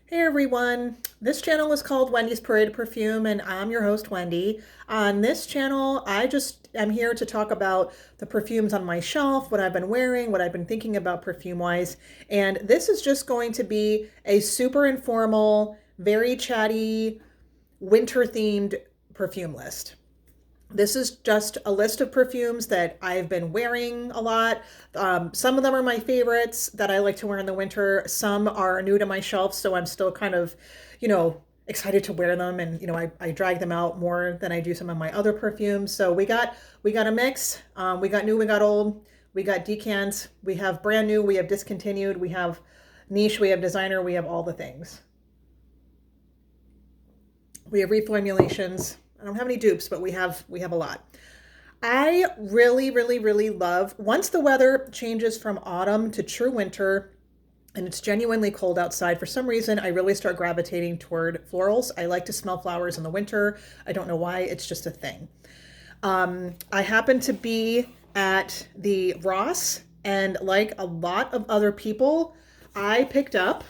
Hey everyone, this channel is called Wendy's Parade of Perfume and I'm your host Wendy. On this channel, I'm here to talk about the perfumes on my shelf, what I've been wearing, what I've been thinking about perfume-wise, and this is just going to be a super informal, very chatty, winter-themed perfume list. This is just a list of perfumes that I've been wearing a lot. Some of them are my favorites that I like to wear in the winter. Some are new to my shelf, so I'm still kind of, excited to wear them. And I drag them out more than I do some of my other perfumes. So we got a mix. We got new, we got old, we got decants. We have brand new, we have discontinued, we have niche, we have designer, we have all the things. We have reformulations. I don't have any dupes, but we have a lot. I really, really, really love, once the weather changes from autumn to true winter and it's genuinely cold outside, for some reason, I really start gravitating toward florals. I like to smell flowers in the winter. I don't know why, it's just a thing. I happen to be at the Ross, and like a lot of other people, I picked up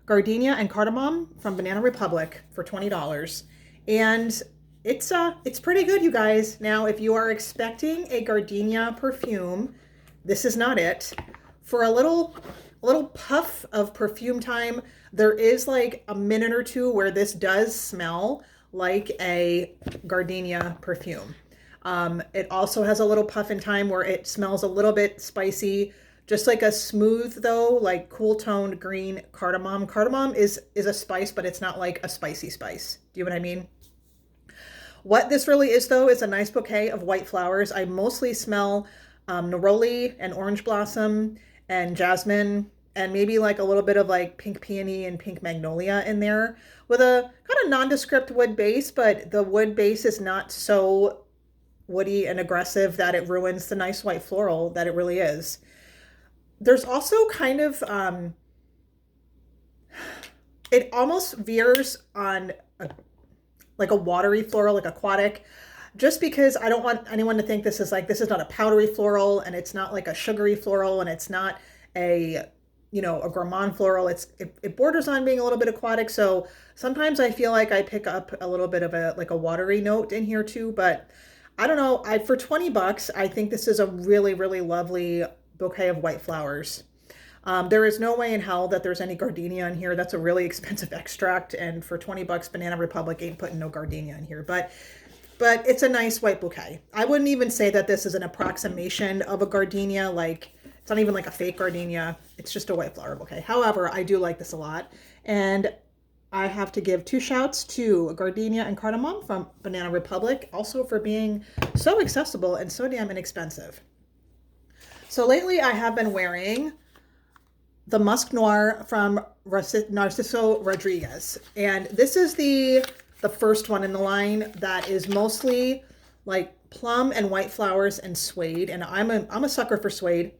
Gardenia and Cardamom from Banana Republic for $20. And it's pretty good, you guys. Now, if you are expecting a Gardenia perfume, this is not it. For a little puff of perfume time, there is like a minute or two where this does smell like a Gardenia perfume. It also has a little puff in time where it smells a little bit spicy, just like a smooth though, like cool toned green cardamom. Cardamom is a spice, but it's not like a spicy spice. Do you know what I mean? What this really is though is a nice bouquet of white flowers. I mostly smell neroli and orange blossom and jasmine and maybe like a little bit of like pink peony and pink magnolia in there with a kind of nondescript wood base, but the wood base is not so woody and aggressive that it ruins the nice white floral that it really is. There's also kind of, it almost veers on like a watery floral, like aquatic, just because I don't want anyone to think this is not a powdery floral and it's not like a sugary floral and it's not a gourmand floral. It borders on being a little bit aquatic. So sometimes I feel like I pick up a little bit of a watery note in here too, but I don't know. For $20, I think this is a really, really lovely bouquet of white flowers. There is no way in hell that there's any gardenia in here. That's a really expensive extract, and for $20, Banana Republic ain't putting no gardenia in here. But it's a nice white bouquet. I wouldn't even say that this is an approximation of a gardenia. Like, it's not even like a fake gardenia. It's just a white flower bouquet. However, I do like this a lot, and I have to give two shouts to Gardenia and Cardamom from Banana Republic, also for being so accessible and so damn inexpensive. So lately, I have been wearing the Musc Noir from Narciso Rodriguez. And this is the first one in the line that is mostly like plum and white flowers and suede. And I'm a sucker for suede.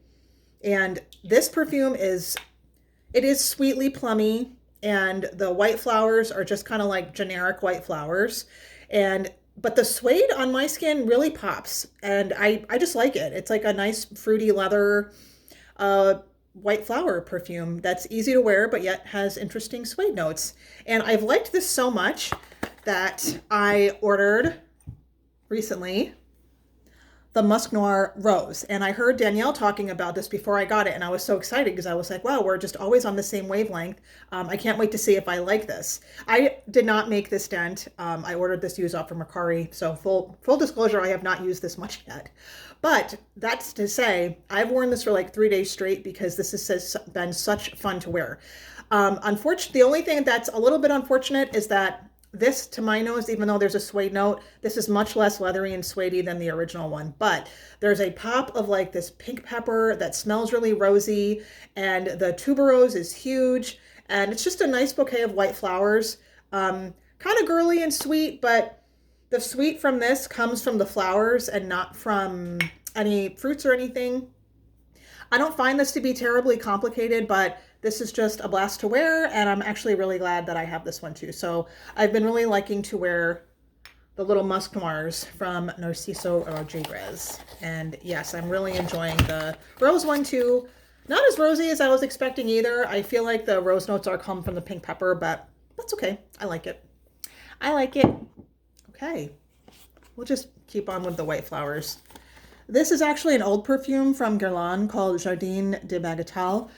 And this perfume is sweetly plummy, and the white flowers are just kind of like generic white flowers. But the suede on my skin really pops, and I just like it. It's like a nice fruity leather, white flower perfume that's easy to wear but yet has interesting suede notes. And I've liked this so much that I ordered recently the Musc Noir Rose. And I heard Danielle talking about this before I got it, and I was so excited because I was like, wow, we're just always on the same wavelength. I can't wait to see if I like this. I did not make this dent. I ordered this used off from Mercari, so full disclosure, I have not used this much yet. But that's to say, I've worn this for like 3 days straight because this has been such fun to wear. Unfortunately, the only thing that's a little bit unfortunate is that this, to my nose, even though there's a suede note, this is much less leathery and suedey than the original one. But there's a pop of like this pink pepper that smells really rosy, and the tuberose is huge, and it's just a nice bouquet of white flowers. Kind of girly and sweet, but the sweet from this comes from the flowers and not from any fruits or anything. I don't find this to be terribly complicated, but this is just a blast to wear, and I'm actually really glad that I have this one too. So I've been really liking to wear the little Musc Noirs from Narciso Rodriguez. And yes, I'm really enjoying the Rose one too. Not as rosy as I was expecting either. I feel like the rose notes are come from the pink pepper, but that's okay. I like it. I like it. Okay. We'll just keep on with the white flowers. This is actually an old perfume from Guerlain called Jardin de Bagatelle.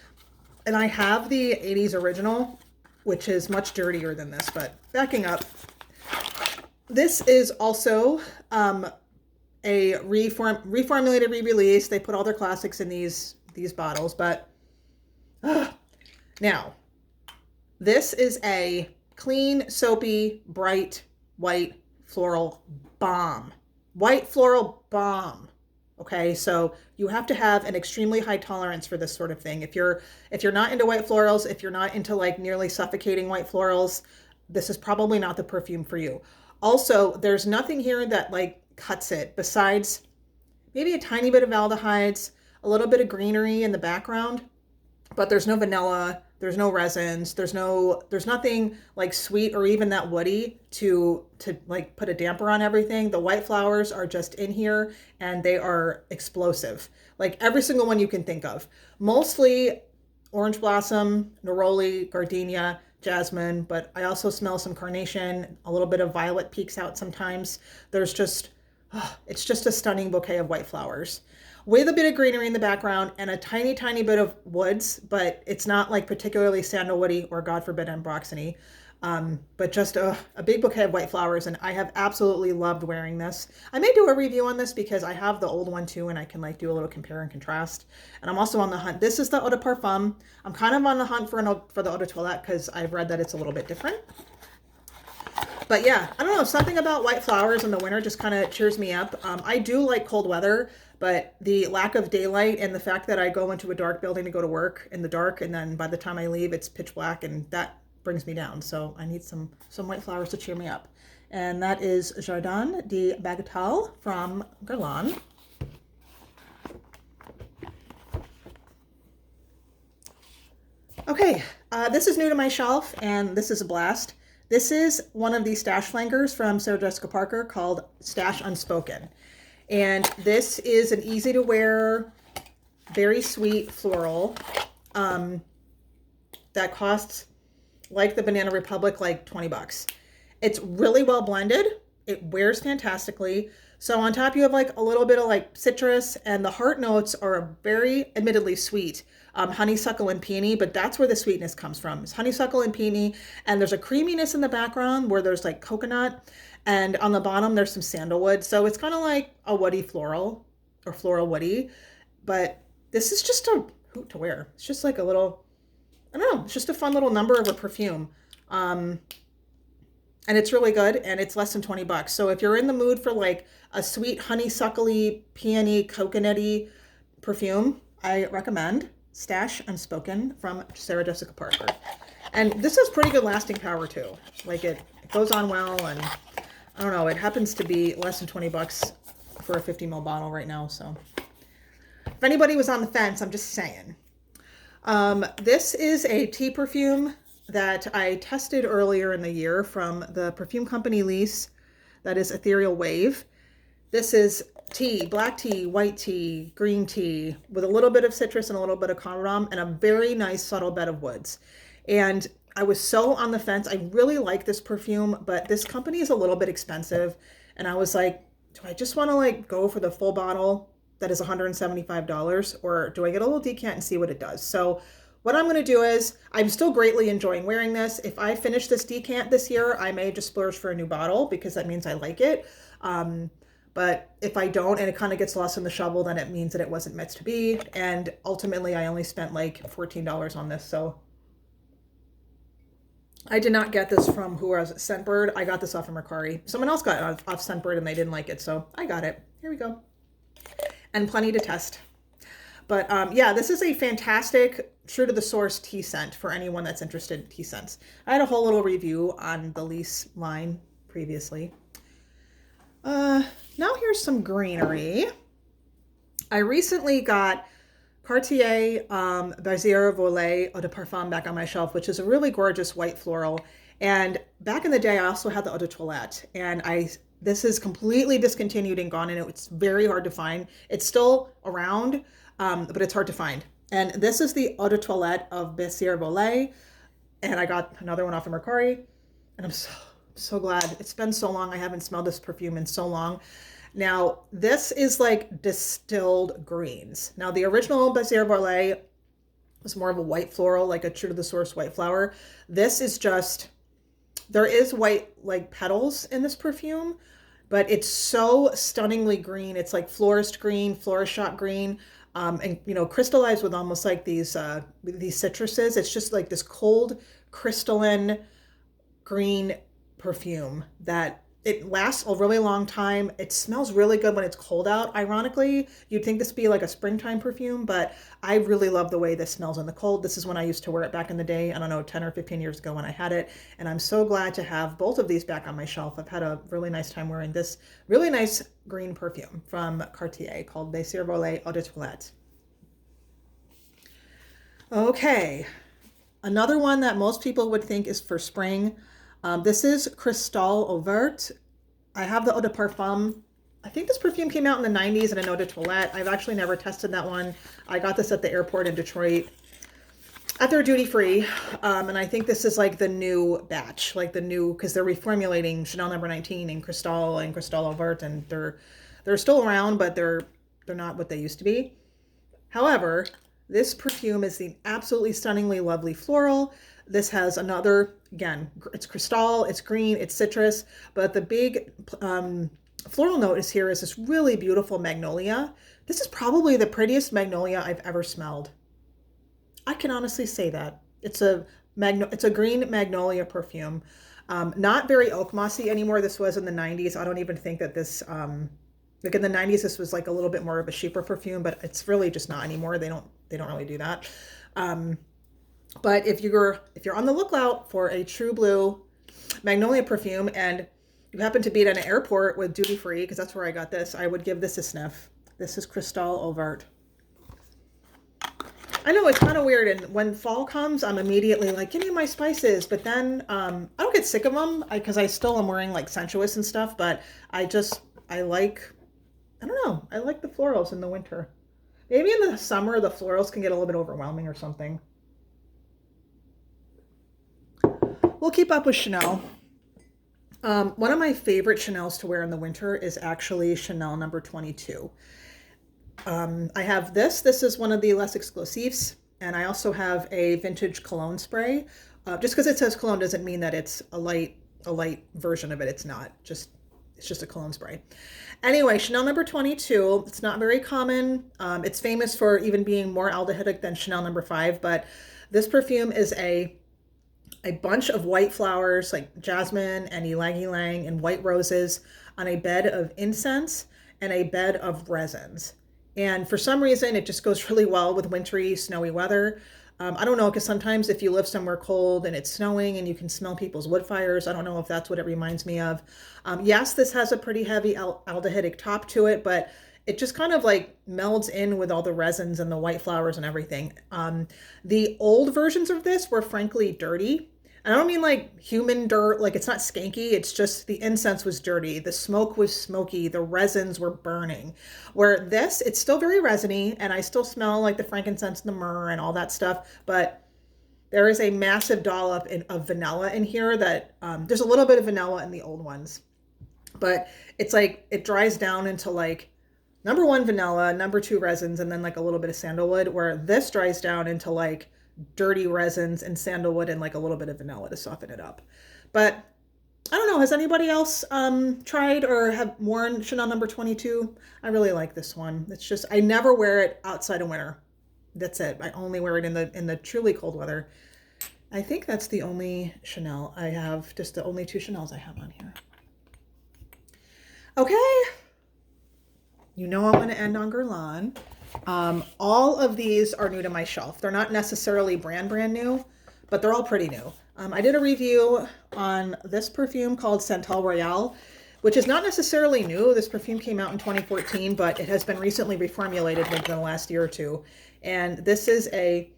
And I have the 80s original, which is much dirtier than this, but backing up. This is also a reformulated re-release. They put all their classics in these bottles, but now this is a clean, soapy, bright, white floral bomb. White floral bomb. Okay, so you have to have an extremely high tolerance for this sort of thing. If you're not into white florals, if you're not into like nearly suffocating white florals, this is probably not the perfume for you. Also, there's nothing here that like cuts it besides maybe a tiny bit of aldehydes, a little bit of greenery in the background, but there's no vanilla, there's no resins, there's nothing like sweet or even that woody to like put a damper on everything. The white flowers are just in here and they are explosive. Like every single one you can think of. Mostly orange blossom, neroli, gardenia, jasmine, but I also smell some carnation, a little bit of violet peeks out sometimes. There's just, it's just a stunning bouquet of white flowers with a bit of greenery in the background and a tiny, tiny bit of woods, but it's not like particularly sandalwoody or God forbid ambroxany, but just a big bouquet of white flowers. And I have absolutely loved wearing this. I may do a review on this because I have the old one too, and I can like do a little compare and contrast. And I'm also on the hunt. This is the Eau de Parfum. I'm kind of on the hunt for the Eau de Toilette because I've read that it's a little bit different. But yeah, I don't know, something about white flowers in the winter just kind of cheers me up. I do like cold weather, but the lack of daylight and the fact that I go into a dark building to go to work in the dark, and then by the time I leave, it's pitch black, and that brings me down. So I need some white flowers to cheer me up. And that is Jardin de Bagatelle from Guerlain. Okay, this is new to my shelf, and this is a blast. This is one of these stash flankers from Sarah Jessica Parker called Stash Unspoken. And this is an easy to wear, very sweet floral that costs, like the Banana Republic, like 20 bucks. It's really well blended. It wears fantastically. So on top you have like a little bit of like citrus, and the heart notes are very admittedly sweet. Honeysuckle and peony, but that's where the sweetness comes from. It's honeysuckle and peony, and there's a creaminess in the background where there's like coconut, and on the bottom there's some sandalwood. So it's kind of like a woody floral or floral woody, but this is just a hoot to wear. It's just like a little, I don't know, it's just a fun little number of a perfume. And it's really good, and it's less than 20 bucks. So if you're in the mood for like a sweet honeysuckly, peony, coconutty perfume, I recommend Stash Unspoken from Sarah Jessica Parker. And this has pretty good lasting power too. Like it goes on well, and I don't know, it happens to be less than 20 bucks for a 50 ml bottle right now. So if anybody was on the fence, I'm just saying. This is a tea perfume that I tested earlier in the year from the perfume company Liis. That is Ethereal Wave. This is tea, black tea, white tea, green tea, with a little bit of citrus and a little bit of cardamom, and a very nice subtle bed of woods. And I was so on the fence. I really like this perfume, but this company is a little bit expensive. And I was like, do I just want to like go for the full bottle that is $175, or do I get a little decant and see what it does? So what I'm going to do is, I'm still greatly enjoying wearing this. If I finish this decant this year, I may just splurge for a new bottle because that means I like it. But if I don't, and it kind of gets lost in the shovel, then it means that it wasn't meant to be. And ultimately, I only spent like $14 on this. So I did not get this from who was Scentbird. I got this off of Mercari. Someone else got it off Scentbird and they didn't like it. So I got it. Here we go. And plenty to test. But yeah, this is a fantastic, true to the source tea scent for anyone that's interested in tea scents. I had a whole little review on the Liis line previously. Now here's some greenery. I recently got Cartier Baiser Vole Eau de Parfum back on my shelf, which is a really gorgeous white floral. And back in the day, I also had the Eau de Toilette, and this is completely discontinued and gone, and it's very hard to find. It's still around, but it's hard to find. And this is the Eau de Toilette of Baiser Vole. And I got another one off of Mercari. And I'm so glad. It's been so long. I haven't smelled this perfume in so long. Now, this is like distilled greens. Now, the original Baiser Vole was more of a white floral, like a true to the source white flower. This is just, there is white like petals in this perfume, but it's so stunningly green. It's like florist green, florist shot green, and you know, crystallized with almost like these citruses. It's just like this cold crystalline green perfume that it lasts a really long time. It smells really good when it's cold out. Ironically, you'd think this would be like a springtime perfume, but I really love the way this smells in the cold. This is when I used to wear it back in the day. I don't know, 10 or 15 years ago when I had it. And I'm so glad to have both of these back on my shelf. I've had a really nice time wearing this really nice green perfume from Cartier called Baiser Vole Eau de Toilette. Okay, another one that most people would think is for spring. This is Cristalle Eau Verte. I have the Eau de Parfum. I think this perfume came out in the 90s in an Eau de Toilette. I've actually never tested that one. I got this at the airport in Detroit at their duty free. And I think this is like the new batch, like the new, because they're reformulating Chanel No. 19 and Cristalle Eau Verte, and they're still around, but they're not what they used to be. However, this perfume is the absolutely stunningly lovely floral. This has another, again, it's Cristall, it's green, it's citrus, but the big floral note is here is this really beautiful magnolia. This is probably the prettiest magnolia I've ever smelled. I can honestly say that. It's a green magnolia perfume. Not very oak mossy anymore. This was in the 90s. I don't even think that this, like in the 90s, this was like a little bit more of a cheaper perfume, but it's really just not anymore. They don't really do that. But if you're on the lookout for a true blue magnolia perfume and you happen to be at an airport with duty free, because that's where I got this, I would give this a sniff. This is Cristalle Eau Verte. I know it's kind of weird, and when fall comes, I'm immediately like, give me my spices. But then I don't get sick of them because I still am wearing like sensuous and stuff. But I like the florals in the winter. Maybe in the summer, the florals can get a little bit overwhelming or something. We'll keep up with Chanel. One of my favorite Chanels to wear in the winter is actually Chanel No. 22. I have this. This is one of the Les Exclusifs, and I also have a vintage cologne spray. Just because it says cologne doesn't mean that it's a light version of it. It's not. It's just a cologne spray. Anyway, Chanel No. 22. It's not very common. It's famous for even being more aldehydic than Chanel No. 5, but this perfume is a bunch of white flowers like jasmine and ylang-ylang and white roses on a bed of incense and a bed of resins. And for some reason, it just goes really well with wintry, snowy weather. I don't know, because sometimes if you live somewhere cold and it's snowing and you can smell people's wood fires, I don't know if that's what it reminds me of. Yes, this has a pretty heavy aldehydic top to it, but it just kind of like melds in with all the resins and the white flowers and everything. The old versions of this were frankly dirty. And I don't mean like human dirt, like it's not skanky, it's just the incense was dirty, the smoke was smoky, the resins were burning. Where this, it's still very resiny, and I still smell like the frankincense and the myrrh and all that stuff, but there is a massive dollop of vanilla in here that, there's a little bit of vanilla in the old ones. But it's like, it dries down into like, number 1 vanilla, number 2 resins, and then like a little bit of sandalwood, where this dries down into like dirty resins and sandalwood and like a little bit of vanilla to soften it up. But I don't know, has anybody else tried or have worn Chanel No. 22? I really like this one. It's just, I never wear it outside of winter. That's it. I only wear it in the truly cold weather. I think that's the only Chanel I have, just the only 2 Chanels I have on here. Okay. You know I'm going to end on Guerlain. All of these are new to my shelf. They're not necessarily brand new, but they're all pretty new. I did a review on this perfume called Santal Royal, which is not necessarily new. This perfume came out in 2014, but it has been recently reformulated within the last year or two. And this is a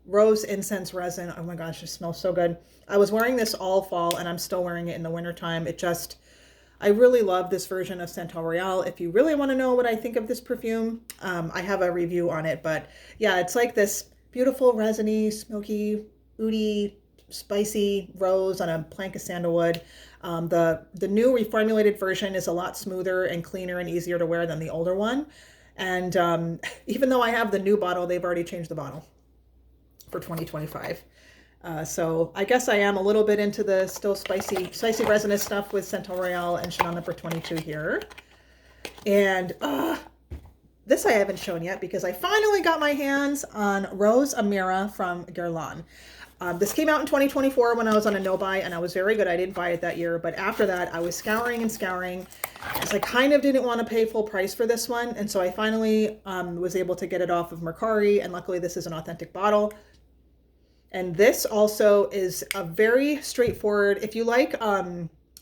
rose incense resin. Oh my gosh, it smells so good. I was wearing this all fall and I'm still wearing it in the wintertime. It just, I really love this version of Santal Royal. If you really want to know what I think of this perfume, I have a review on it. But yeah, it's like this beautiful, resiny, smoky, oudy, spicy rose on a plank of sandalwood. The new reformulated version is a lot smoother and cleaner and easier to wear than the older one. And even though I have the new bottle, they've already changed the bottle for 2025. So I guess I am a little bit into the still spicy resinous stuff with Santal Royal and Chanel No. 22 here. And this I haven't shown yet because I finally got my hands on Rose Amira from Guerlain. This came out in 2024 when I was on a no-buy, and I was very good. I didn't buy it that year, but after that, I was scouring and scouring because I kind of didn't want to pay full price for this one, and so I finally was able to get it off of Mercari, and luckily this is an authentic bottle. And this also is a very straightforward, if you like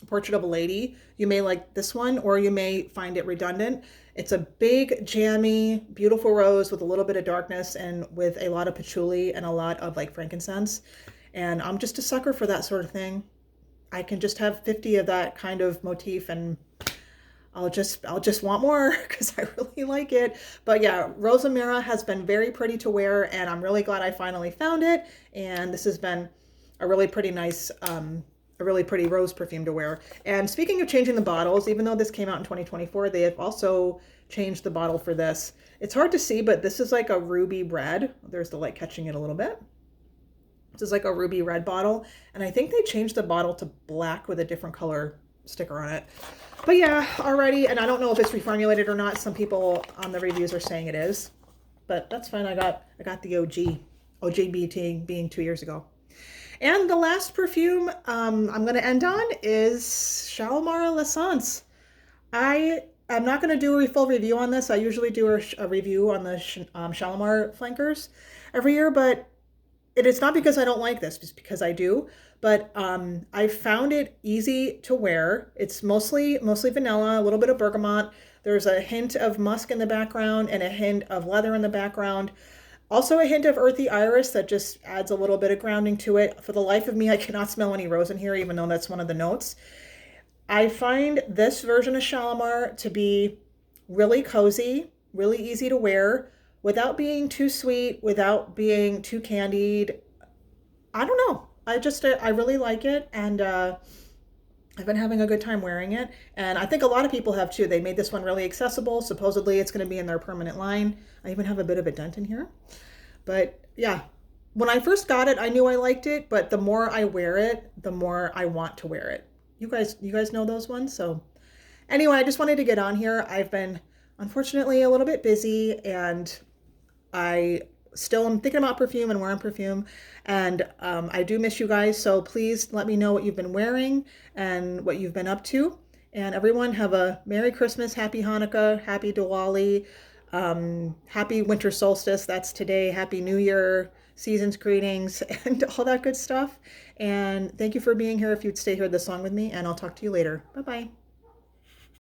Portrait of a Lady, you may like this one, or you may find it redundant. It's a big, jammy, beautiful rose with a little bit of darkness and with a lot of patchouli and a lot of like frankincense. And I'm just a sucker for that sort of thing. I can just have 50 of that kind of motif and I'll just want more because I really like it. But yeah, Rose Amira has been very pretty to wear, and I'm really glad I finally found it. And this has been a really pretty nice, a really pretty rose perfume to wear. And speaking of changing the bottles, even though this came out in 2024, they have also changed the bottle for this. It's hard to see, but this is like a ruby red. There's the light catching it a little bit. This is like a ruby red bottle. And I think they changed the bottle to black with a different color sticker on it. But yeah, already, and I don't know if it's reformulated or not. Some people on the reviews are saying it is, but that's fine. I got the OG being 2 years ago. And the last perfume I'm going to end on is Shalimar Millésime. I am not going to do a full review on this. I usually do a review on the Shalimar flankers every year, but it is not because I don't like this, it's because I do. But I found it easy to wear. It's mostly vanilla, a little bit of bergamot. There's a hint of musk in the background and a hint of leather in the background. Also a hint of earthy iris that just adds a little bit of grounding to it. For the life of me, I cannot smell any rose in here, even though that's one of the notes. I find this version of Shalimar to be really cozy, really easy to wear, without being too sweet, without being too candied. I don't know. I really like it, and I've been having a good time wearing it, and I think a lot of people have too. They made this one really accessible. Supposedly it's going to be in their permanent line. I even have a bit of a dent in here. But yeah, when I first got it, I knew I liked it, but the more I wear it, the more I want to wear it. You guys know those ones? So anyway, I just wanted to get on here. I've been unfortunately a little bit busy, and I still am thinking about perfume and wearing perfume, and I do miss you guys, so please let me know what you've been wearing and what you've been up to. And everyone have a Merry Christmas, Happy Hanukkah, Happy Diwali, Happy Winter Solstice, that's today, Happy New Year, season's greetings, and all that good stuff. And thank you for being here if you'd stay here this long with me, and I'll talk to you later. Bye-bye.